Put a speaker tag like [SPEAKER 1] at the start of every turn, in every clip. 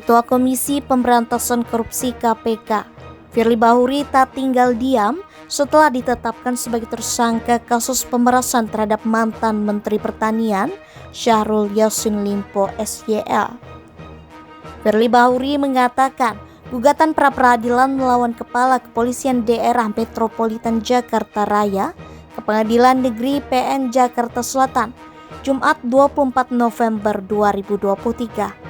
[SPEAKER 1] Ketua Komisi Pemberantasan Korupsi KPK, Firly Bahuri tak tinggal diam setelah ditetapkan sebagai tersangka kasus pemerasan terhadap mantan Menteri Pertanian Syahrul Yassin Limpo SYL. Firly Bahuri mengatakan gugatan pra-peradilan melawan Kepala Kepolisian Daerah Metropolitan Jakarta Raya ke Pengadilan Negeri PN Jakarta Selatan, Jumat 24 November 2023.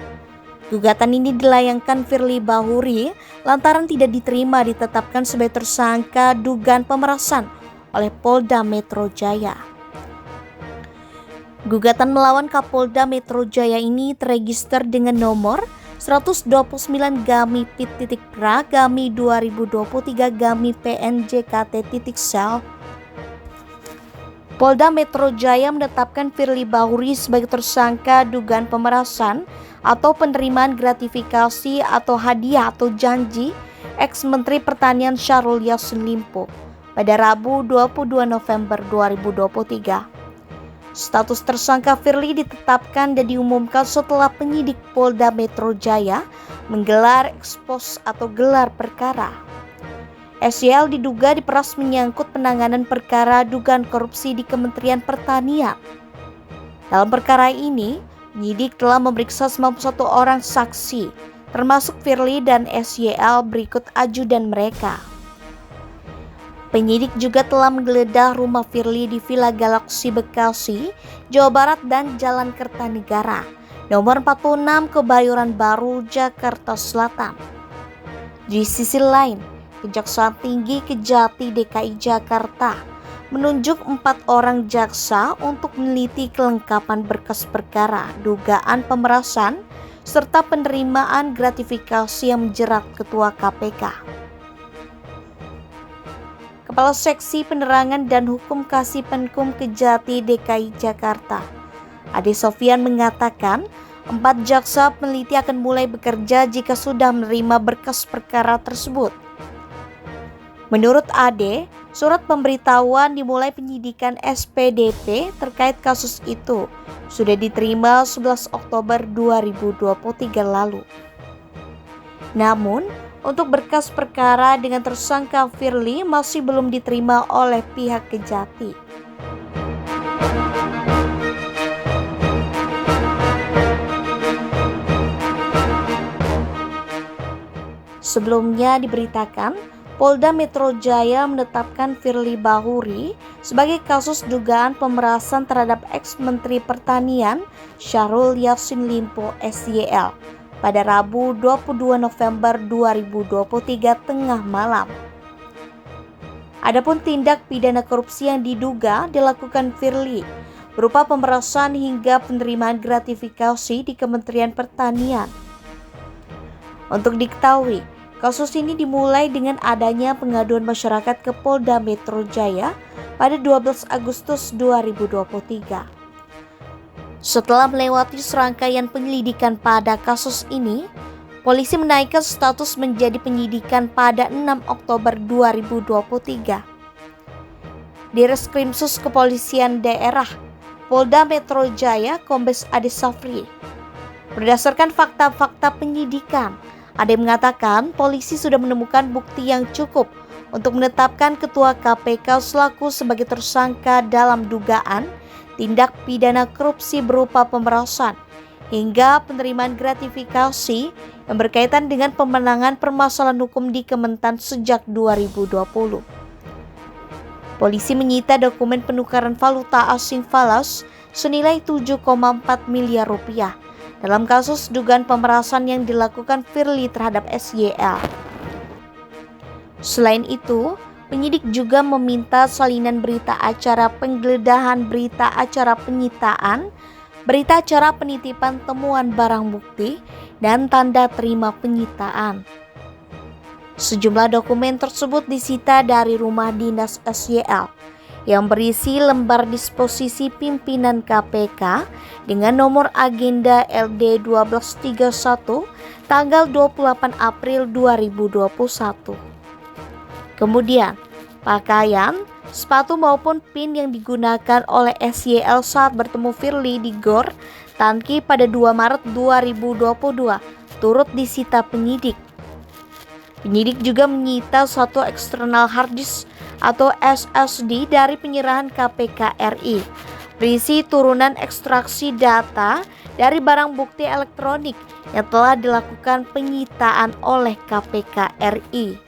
[SPEAKER 1] Gugatan ini dilayangkan Firly Bahuri lantaran tidak diterima ditetapkan sebagai tersangka dugaan pemerasan oleh Polda Metro Jaya. Gugatan melawan Kapolda Metro Jaya ini terregister dengan nomor 129-Pit-Pra-2023-PNJKT-Sel. Polda Metro Jaya menetapkan Firly Bahuri sebagai tersangka dugaan pemerasan atau penerimaan gratifikasi atau hadiah atau janji ex-Menteri Pertanian Syahrul Yassin Limpo pada Rabu 22 November 2023. Status tersangka Firly ditetapkan dan diumumkan setelah penyidik Polda Metro Jaya menggelar ekspos atau gelar perkara. SYL diduga diperas menyangkut penanganan perkara dugaan korupsi di Kementerian Pertanian. Dalam perkara ini, penyidik telah memeriksa 91 orang saksi, termasuk Firly dan SYL berikut ajudan mereka. Penyidik juga telah menggeledah rumah Firly di Villa Galaxy Bekasi, Jawa Barat dan Jalan Kertanegara, nomor 46 Kebayoran Baru, Jakarta Selatan. Di sisi lain, Kejaksaan Tinggi Kejati DKI Jakarta menunjuk 4 orang jaksa untuk meneliti kelengkapan berkas perkara dugaan pemerasan serta penerimaan gratifikasi yang menjerat Ketua KPK. Kepala Seksi Penerangan dan Hukum Kasipenkum Kejati DKI Jakarta, Ade Sofyan mengatakan 4 jaksa peneliti akan mulai bekerja jika sudah menerima berkas perkara tersebut. Menurut Ade, surat pemberitahuan dimulai penyidikan SPDP terkait kasus itu sudah diterima 11 Oktober 2023 lalu. Namun, untuk berkas perkara dengan tersangka Firly masih belum diterima oleh pihak Kejati. Sebelumnya diberitakan, Polda Metro Jaya menetapkan Firly Bahuri sebagai kasus dugaan pemerasan terhadap ex-Menteri Pertanian Syahrul Yassin Limpo SYL pada Rabu 22 November 2023 tengah malam. Adapun tindak pidana korupsi yang diduga dilakukan Firly berupa pemerasan hingga penerimaan gratifikasi di Kementerian Pertanian. Untuk diketahui, kasus ini dimulai dengan adanya pengaduan masyarakat ke Polda Metro Jaya pada 12 Agustus 2023. Setelah melewati serangkaian penyelidikan pada kasus ini, polisi menaikkan status menjadi penyidikan pada 6 Oktober 2023. Direskrimsus Kepolisian Daerah Polda Metro Jaya Kombes Ade Safri. Berdasarkan fakta-fakta penyidikan, Ade mengatakan polisi sudah menemukan bukti yang cukup untuk menetapkan Ketua KPK selaku sebagai tersangka dalam dugaan tindak pidana korupsi berupa pemerasan hingga penerimaan gratifikasi yang berkaitan dengan pemenangan permasalahan hukum di Kementan sejak 2020. Polisi menyita dokumen penukaran valuta asing falas senilai 7,4 miliar rupiah dalam kasus dugaan pemerasan yang dilakukan Firly terhadap SYL. Selain itu, penyidik juga meminta salinan berita acara penggeledahan, berita acara penyitaan, berita acara penitipan temuan barang bukti, dan tanda terima penyitaan. Sejumlah dokumen tersebut disita dari rumah dinas SYL yang berisi lembar disposisi pimpinan KPK dengan nomor agenda LD 1231 tanggal 28 April 2021. Kemudian, pakaian, sepatu maupun pin yang digunakan oleh SYL saat bertemu Firly di Gor Tanki pada 2 Maret 2022 turut disita penyidik. Penyidik juga menyita satu eksternal hard disk atau SSD dari penyerahan KPK RI, berisi turunan ekstraksi data dari barang bukti elektronik yang telah dilakukan penyitaan oleh KPK RI.